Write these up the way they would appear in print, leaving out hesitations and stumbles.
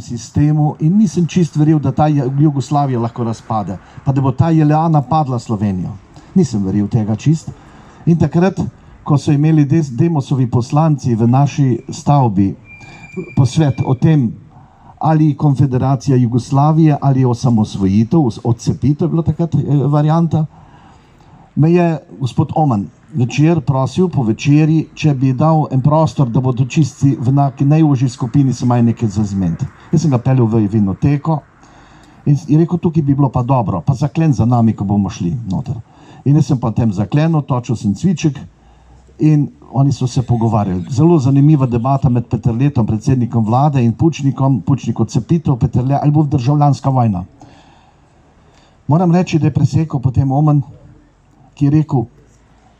sistemu in nisem čist verjel, da ta Jugoslavija lahko razpade, pa da bo ta JLA napadla Slovenijo. Nisem verjel tega čist. In takrat, ko so imeli Demosovi poslanci v naši stavbi posvet o tem, ali konfederacija Jugoslavije, ali osamosvojitev, odcepitev je bila takrat varianta, me je gospod Oman večer prosil po večeri, če bi dal en prostor, da bodo čisti v najužji skupini se maj nekaj zazment. Jaz sem ga peljal v vinoteko in je rekel, tukaj bi bilo pa dobro, pa zaklen za nami, ko bomo šli noter. In jaz sem pa tem zaklenil, točil sem cviček in oni so se pogovarjali. Zelo zanimiva debata med Peterletom, predsednikom vlade, in Pučnikom, Pučnik odcepitev, Peterle, ali bo državljanska vojna. Moram reči, da je presekal potem Oman, ki je rekel,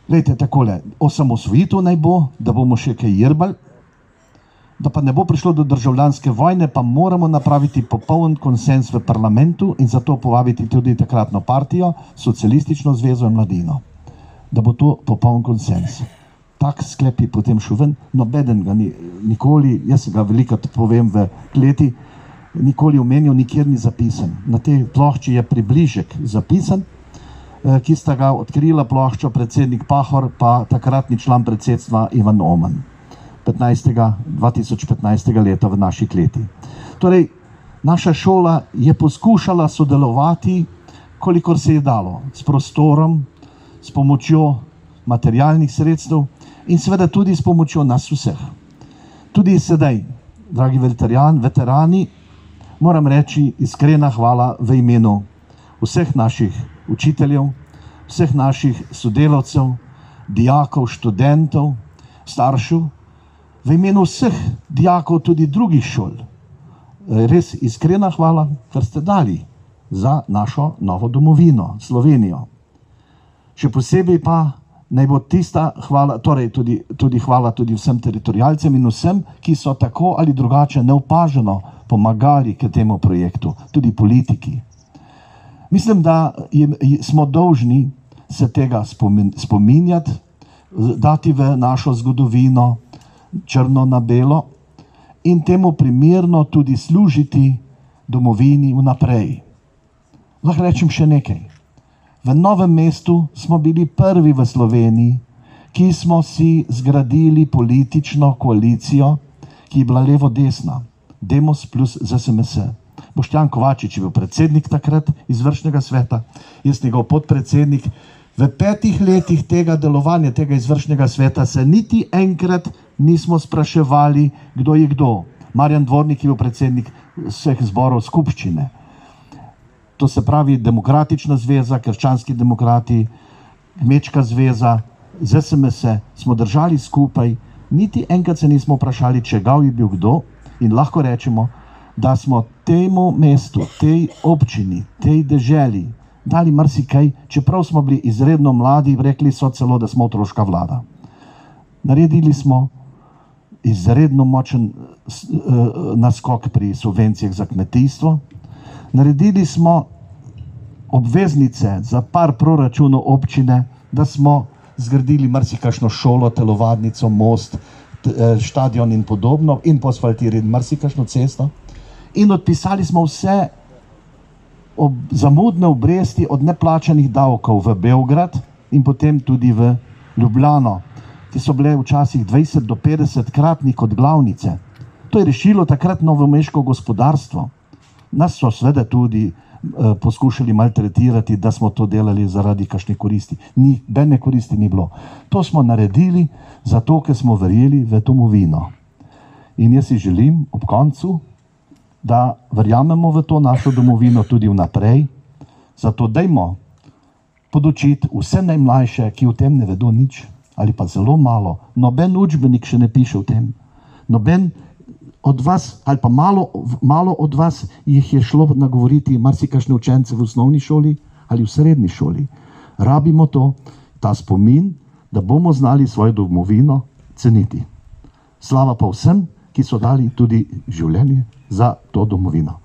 glejte takole, osamosvojitev naj bo, da bomo še kaj jrbali, da pa ne bo prišlo do državljanske vojne, pa moramo napraviti popoln konsens v parlamentu in zato povabiti tudi takratno partijo, Socialistično zvezo in Mladino, da bo to popoln konsens. Tak sklep je potem šel ven, nobeden ga nikoli, jaz ga velikrat povem v kleti, nikoli omenil, nikjer ni zapisan. Na tej plošči je približek zapisan, ki sta ga odkrila ploščo predsednik Pahor pa takratni član predsedstva Ivan Oman 2015. leta v naši kleti. Torej, naša šola je poskušala sodelovati, kolikor se je dalo, s prostorom, s pomočjo materialnih sredstev in seveda tudi s pomočjo nas vseh. Tudi sedaj, dragi veterani, moram reči iskrena hvala v imenu vseh naših učiteljev, vseh naših sodelavcev, dijakov, študentov, staršev, v imenu vseh dijakov tudi drugih šol. Res iskrena hvala, ker ste dali za našo novo domovino, Slovenijo. Še posebej pa naj bo tista hvala, torej tudi hvala tudi vsem teritorialcem in vsem, ki so tako ali drugače neopaženo pomagali k temu projektu, tudi politiki. Mislim, da smo dolžni se tega spominjati, dati v našo zgodovino črno na belo in temu primerno tudi služiti domovini vnaprej. Lahko rečem še nekaj. V Novem mestu smo bili prvi v Sloveniji, ki smo si zgradili politično koalicijo, ki je bila levo-desna, Demos plus ZSMS. Boštjan Kovačič je bil predsednik takrat izvršnega sveta, jaz njegov podpredsednik. V 5 letih tega delovanja, tega izvršnega sveta se niti enkrat nismo spraševali, kdo je kdo. Marjan Dvornik je bil predsednik vseh zborov skupščine. To se pravi Demokratična zveza, Krščanski demokrati, Kmečka zveza, ZSMS, smo držali skupaj, niti enkrat se nismo vprašali, čegav je bil kdo in lahko rečemo, da smo temu mestu, tej občini, tej deželi dali marsikaj, čeprav smo bili izredno mladi, rekli so celo, da smo otroška vlada. Naredili smo izredno močen naskok pri subvencijah za kmetijstvo, naredili smo obveznice za par proračunov občine, da smo zgradili marsikakšno šolo, telovadnico, most, štadion in podobno in poasfaltirali marsikakšno cesto. In odpisali smo vse zamudne obresti od neplačanih davkov v Beograd in potem tudi v Ljubljano, ki so bile včasih 20 do 50 kratnik od glavnice. To je rešilo takrat novomeško gospodarstvo. Nas so seveda tudi poskušali maltretirati, da smo to delali zaradi kakšne koristi. Nobene koristi ni bilo. To smo naredili zato, ker smo verjeli v domovino. In jaz si želim ob koncu, da verjamemo v to našo domovino tudi vnaprej, zato dajmo podučiti vse najmlajše, ki o tem ne vedo nič, ali pa zelo malo. Noben učbenik še ne piše o tem. Noben od vas, ali pa malo od vas jih je šlo nagovoriti marsikakšne učence v osnovni šoli ali v srednji šoli. Rabimo to, ta spomin, da bomo znali svojo domovino ceniti. Slava pa vsem, ki so dali tudi življenje za to domovino.